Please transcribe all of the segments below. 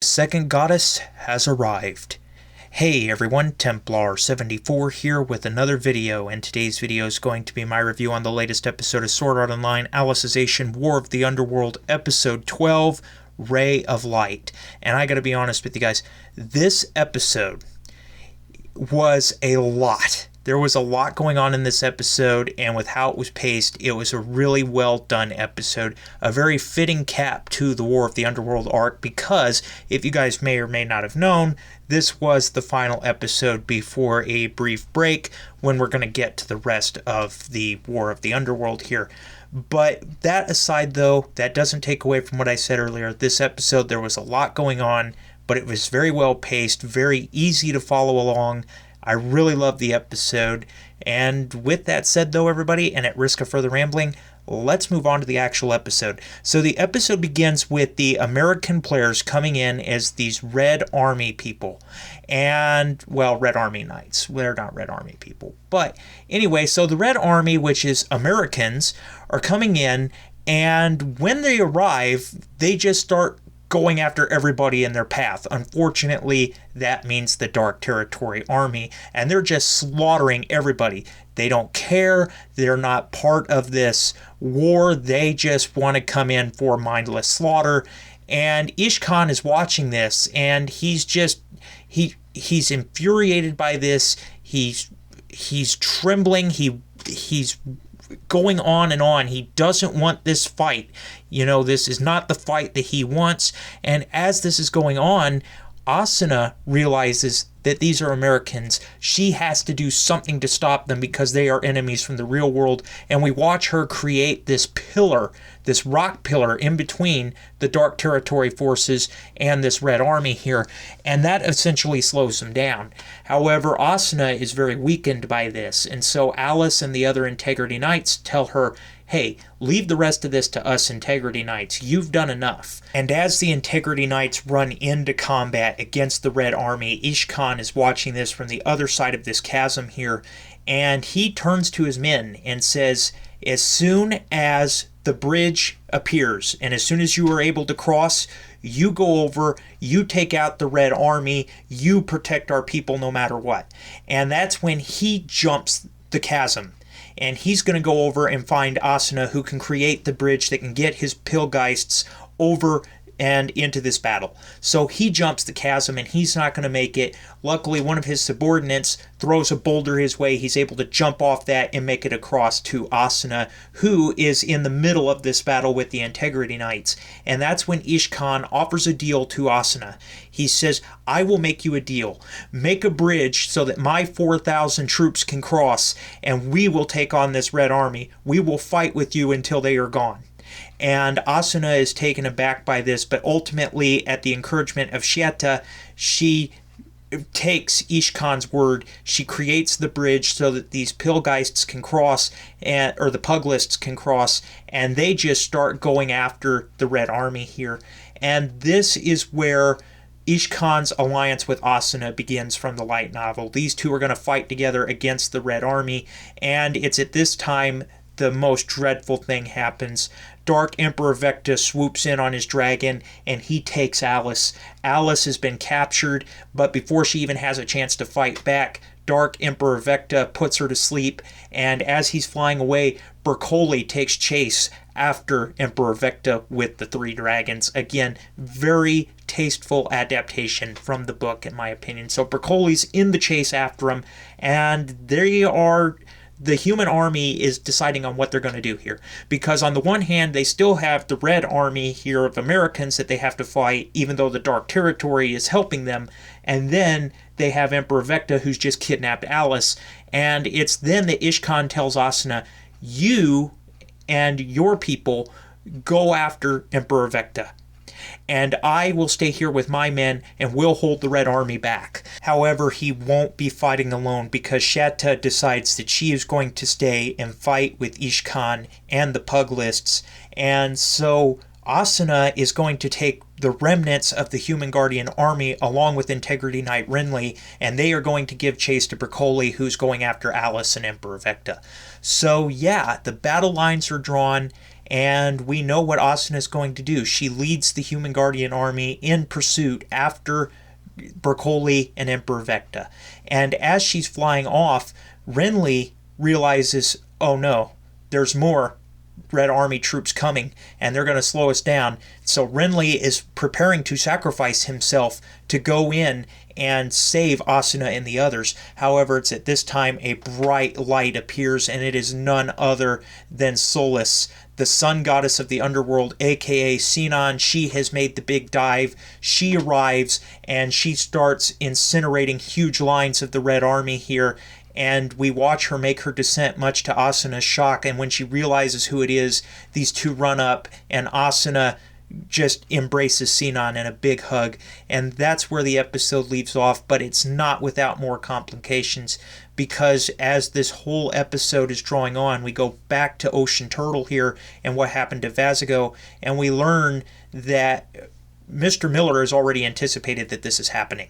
second goddess has arrived. Hey everyone, Templar74 here with another video, and today's video is going to be my review on the latest episode of Sword Art Online, Alicization War of the Underworld, Episode 12, Ray of Light. And I gotta be honest with you guys, this episode was a lot. There was a lot going on in this episode, and with how it was paced, it was a really well done episode. A very fitting cap to the War of the Underworld arc, because if you guys may or may not have known, this was the final episode before a brief break when we're going to get to the rest of the War of the Underworld here. But that aside though, that doesn't take away from what I said earlier. This episode, there was a lot going on, but it was very well paced, very easy to follow along. I really loved the episode, and with that said though, everybody, and at risk of further rambling, let's move on to the actual episode. So the episode begins with the American players coming in as these Red Army people, and, well, Red Army Knights. They're not Red Army people. But anyway, so the Red Army, which is Americans, are coming in, and when they arrive, they just start going after everybody in their path. Unfortunately, that means the Dark Territory Army, and they're just slaughtering everybody. They don't care. They're not part of this war. They just want to come in for mindless slaughter. And Ishkan is watching this, and he's infuriated by this. He's trembling. He's going on and on. He doesn't want this fight. You know, this is not the fight that he wants. And as this is going on, Asuna realizes that these are Americans. She has to do something to stop them because they are enemies from the real world. And we watch her create this pillar, this rock pillar in between the Dark Territory forces and this Red Army here. And that essentially slows them down. However, Asuna is very weakened by this. And so Alice and the other Integrity Knights tell her, hey, leave the rest of this to us Integrity Knights. You've done enough. And as the Integrity Knights run into combat against the Red Army, Ishkan is watching this from the other side of this chasm here, and he turns to his men and says, as soon as the bridge appears, and as soon as you are able to cross, you go over, you take out the Red Army, you protect our people no matter what. And that's when he jumps the chasm. And he's going to go over and find Asuna, who can create the bridge that can get his Pilgeists over and into this battle. So he jumps the chasm, and he's not going to make it. Luckily, one of his subordinates throws a boulder his way. He's able to jump off that and make it across to Asuna, who is in the middle of this battle with the Integrity Knights. And that's when Ishkan offers a deal to Asuna. He says, I will make you a deal. Make a bridge so that my 4,000 troops can cross, and we will take on this Red Army. We will fight with you until they are gone. And Asuna is taken aback by this, but ultimately, at the encouragement of Shieta, she takes Ishkan's word. She creates the bridge so that these Pilgeists can cross, or the Puglists can cross, and they just start going after the Red Army here. And this is where Ishkan's alliance with Asuna begins from the light novel. These two are going to fight together against the Red Army, and it's at this time the most dreadful thing happens. Dark Emperor Vecta swoops in on his dragon, and he takes Alice. Alice has been captured, but before she even has a chance to fight back, Dark Emperor Vecta puts her to sleep, and as he's flying away, Bercoli takes chase after Emperor Vecta with the 3 dragons. Again, very tasteful adaptation from the book, in my opinion. So Bercoli's in the chase after him, and the human army is deciding on what they're going to do here. Because on the one hand, they still have the Red Army here of Americans that they have to fight, even though the Dark Territory is helping them. And then they have Emperor Vecta, who's just kidnapped Alice. And it's then that Ishkan tells Asuna, you and your people go after Emperor Vecta, and I will stay here with my men, and we'll hold the Red Army back. However, he won't be fighting alone, because Shieta decides that she is going to stay and fight with Ishkan and the Puglists. And so Asuna is going to take the remnants of the Human Guardian army along with Integrity Knight Renly, and they are going to give chase to Bercoli, who's going after Alice and Emperor Vecta. So yeah, the battle lines are drawn, and we know what Asuna is going to do. She leads the Human Guardian army in pursuit after Berkoli and Emperor Vecta. And as she's flying off, Renly realizes, oh no, there's more Red Army troops coming, and they're going to slow us down. So Renly is preparing to sacrifice himself to go in and save Asuna and the others. However, it's at this time a bright light appears, and it is none other than Solis, the sun goddess of the underworld, aka Sinon. She has made the big dive. She arrives, and she starts incinerating huge lines of the Red Army here. And we watch her make her descent, much to Asuna's shock. And when she realizes who it is, these two run up, and Asuna just embraces Sinon in a big hug. And that's where the episode leaves off, but it's not without more complications, because as this whole episode is drawing on, we go back to Ocean Turtle here and what happened to Vazago, and we learn that Mr. Miller has already anticipated that this is happening.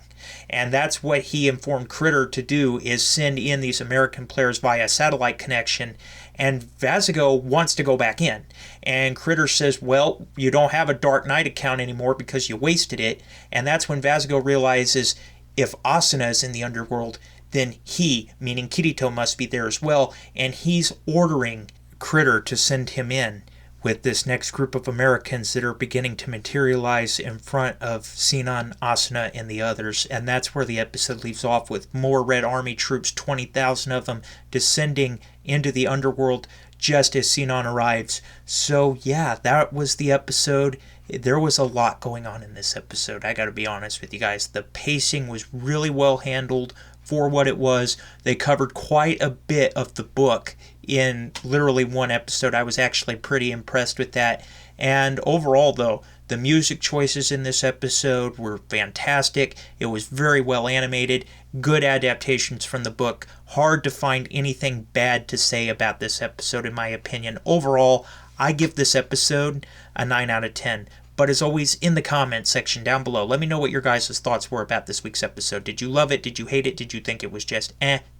And that's what he informed Critter to do, is send in these American players via satellite connection. And Vazago wants to go back in. And Critter says, well, you don't have a Dark Knight account anymore because you wasted it. And that's when Vazago realizes if Asuna is in the underworld, then he, meaning Kirito, must be there as well. And he's ordering Critter to send him in with this next group of Americans that are beginning to materialize in front of Sinon, Asuna, and the others. And that's where the episode leaves off, with more Red Army troops, 20,000 of them, descending into the underworld just as Sinon arrives. So yeah, that was the episode. There was a lot going on in this episode, I gotta be honest with you guys. The pacing was really well handled for what it was. They covered quite a bit of the book in literally one episode. I was actually pretty impressed with that. And overall, though, the music choices in this episode were fantastic. It was very well animated, good adaptations from the book. Hard to find anything bad to say about this episode, in my opinion. Overall, I give this episode a 9 out of 10. But as always, in the comment section down below, let me know what your guys' thoughts were about this week's episode. Did you love it? Did you hate it? Did you think it was just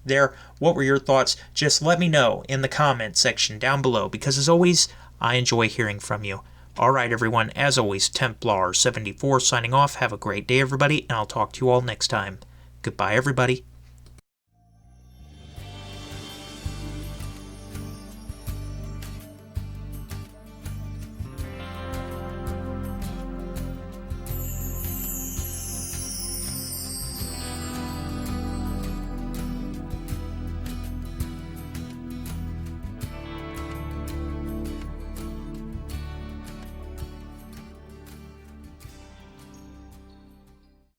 there? What were your thoughts? Just let me know in the comment section down below, because as always, I enjoy hearing from you. Alright everyone, as always, Templar74 signing off. Have a great day everybody, and I'll talk to you all next time. Goodbye everybody.